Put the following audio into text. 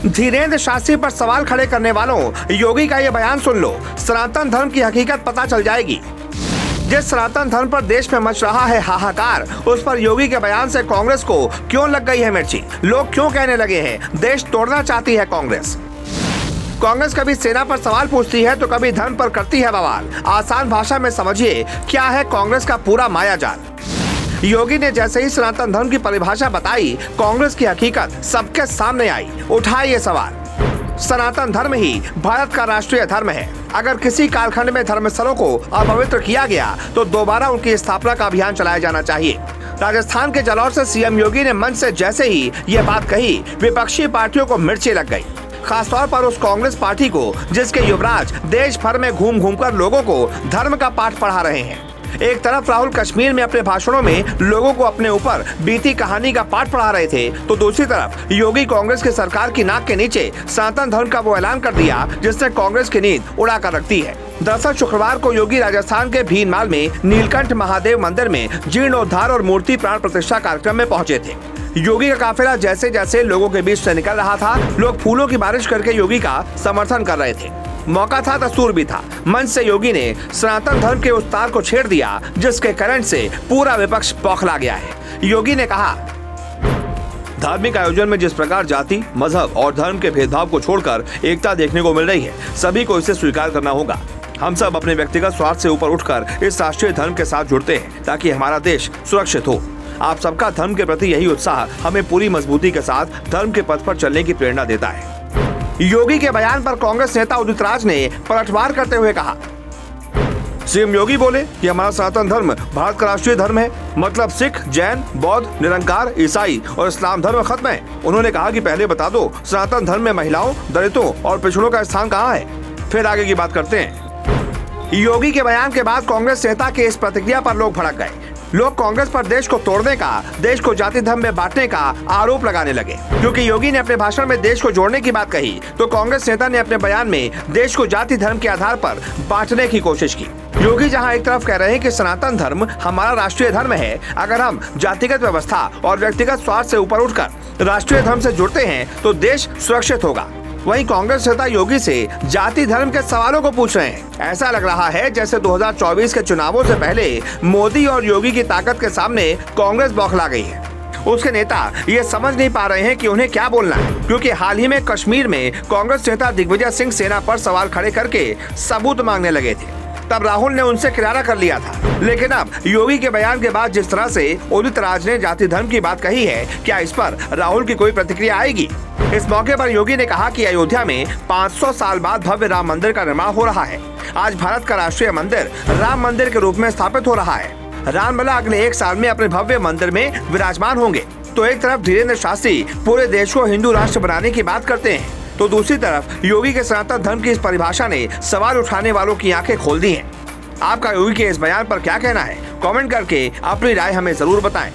धीरेन्द्र शास्त्री पर सवाल खड़े करने वालों, योगी का ये बयान सुन लो, सनातन धर्म की हकीकत पता चल जाएगी। जिस सनातन धर्म पर देश में मच रहा है हाहाकार, उस पर योगी के बयान से कांग्रेस को क्यों लग गई है मिर्ची? लोग क्यों कहने लगे हैं देश तोड़ना चाहती है कांग्रेस? कांग्रेस कभी सेना पर सवाल पूछती है तो कभी धर्म पर करती है बवाल। आसान भाषा में समझिए क्या है कांग्रेस का पूरा मायाजाल। योगी ने जैसे ही सनातन धर्म की परिभाषा बताई, कांग्रेस की हकीकत सबके सामने आई। उठाए ये सवाल, सनातन धर्म ही भारत का राष्ट्रीय धर्म है। अगर किसी कालखंड में धर्मस्थलों को अपवित्र किया गया तो दोबारा उनकी स्थापना का अभियान चलाया जाना चाहिए। राजस्थान के जालौर से सीएम योगी ने मंच से जैसे ही ये बात कही, विपक्षी पार्टियों को मिर्ची लग गई। खासतौर पर उस कांग्रेस पार्टी को जिसके युवराज देश भर में घूम घूम कर लोगों को धर्म का पाठ पढ़ा रहे हैं। एक तरफ राहुल कश्मीर में अपने भाषणों में लोगों को अपने ऊपर बीती कहानी का पाठ पढ़ा रहे थे, तो दूसरी तरफ योगी कांग्रेस की सरकार की नाक के नीचे सनातन धर्म का वो ऐलान कर दिया जिसने कांग्रेस की नींद उड़ा कर रख दी है। दरअसल शुक्रवार को योगी राजस्थान के भीनमाल में नीलकंठ महादेव मंदिर में जीर्णोद्धार और मूर्ति प्राण प्रतिष्ठा कार्यक्रम में पहुंचे थे। योगी का काफिला जैसे जैसे लोगों के बीच से निकल रहा था, लोग फूलों की बारिश करके योगी का समर्थन कर रहे थे। मौका था, दस्तूर भी था। मंच से योगी ने सनातन धर्म के उस तार को छेड़ दिया जिसके करंट से पूरा विपक्ष बौखला गया है। योगी ने कहा, धार्मिक आयोजन में जिस प्रकार जाति, मजहब और धर्म के भेदभाव को छोड़कर एकता देखने को मिल रही है, सभी को इसे स्वीकार करना होगा। हम सब अपने व्यक्तिगत स्वार्थ से ऊपर उठकर इस राष्ट्रीय धर्म के साथ जुड़ते हैं ताकि हमारा देश सुरक्षित हो। आप सबका धर्म के प्रति यही उत्साह हमें पूरी मजबूती के साथ धर्म के पथ पर चलने की प्रेरणा देता है। योगी के बयान पर कांग्रेस नेता उदित राज ने पलटवार करते हुए कहा, सीएम योगी बोले कि हमारा सनातन धर्म भारत का राष्ट्रीय धर्म है, मतलब सिख, जैन, बौद्ध, निरंकार, ईसाई और इस्लाम धर्म खत्म है। उन्होंने कहा कि पहले बता दो सनातन धर्म में महिलाओं, दलितों और पिछड़ों का स्थान कहाँ है, फिर आगे की बात करते हैं। योगी के बयान के बाद कांग्रेस नेता के इस प्रतिक्रिया पर लोग भड़क गए। लोग कांग्रेस पर देश को तोड़ने का, देश को जाति धर्म में बांटने का आरोप लगाने लगे। क्योंकि योगी ने अपने भाषण में देश को जोड़ने की बात कही, तो कांग्रेस नेता ने अपने बयान में देश को जाति धर्म के आधार पर बांटने की कोशिश की। योगी जहां एक तरफ कह रहे हैं कि सनातन धर्म हमारा राष्ट्रीय धर्म है, अगर हम जातिगत व्यवस्था और व्यक्तिगत स्वार्थ से ऊपर उठकर राष्ट्रीय धर्म से जुड़ते हैं तो देश सुरक्षित होगा, वहीं कांग्रेस नेता योगी से जाति धर्म के सवालों को पूछ रहे हैं। ऐसा लग रहा है जैसे 2024 के चुनावों से पहले मोदी और योगी की ताकत के सामने कांग्रेस बौखला गई है। उसके नेता ये समझ नहीं पा रहे हैं कि उन्हें क्या बोलना है, क्योंकि हाल ही में कश्मीर में कांग्रेस नेता दिग्विजय सिंह सेना पर सवाल खड़े करके सबूत मांगने लगे थे। तब राहुल ने उनसे किनारा कर लिया था, लेकिन अब योगी के बयान के बाद जिस तरह से उदित राज ने जाति धर्म की बात कही है, क्या इस पर राहुल की कोई प्रतिक्रिया आएगी? इस मौके पर योगी ने कहा कि अयोध्या में 500 साल बाद भव्य राम मंदिर का निर्माण हो रहा है। आज भारत का राष्ट्रीय मंदिर राम मंदिर के रूप में स्थापित हो रहा है। रामलला अगले 1 साल में अपने भव्य मंदिर में विराजमान होंगे। तो एक तरफ धीरेन्द्र शास्त्री पूरे देश को हिंदू राष्ट्र बनाने की बात करते हैं, तो दूसरी तरफ योगी के सनातन धर्म की इस परिभाषा ने सवाल उठाने वालों की आंखें खोल दी हैं। आपका योगी के इस बयान पर क्या कहना है? कमेंट करके अपनी राय हमें जरूर बताएं।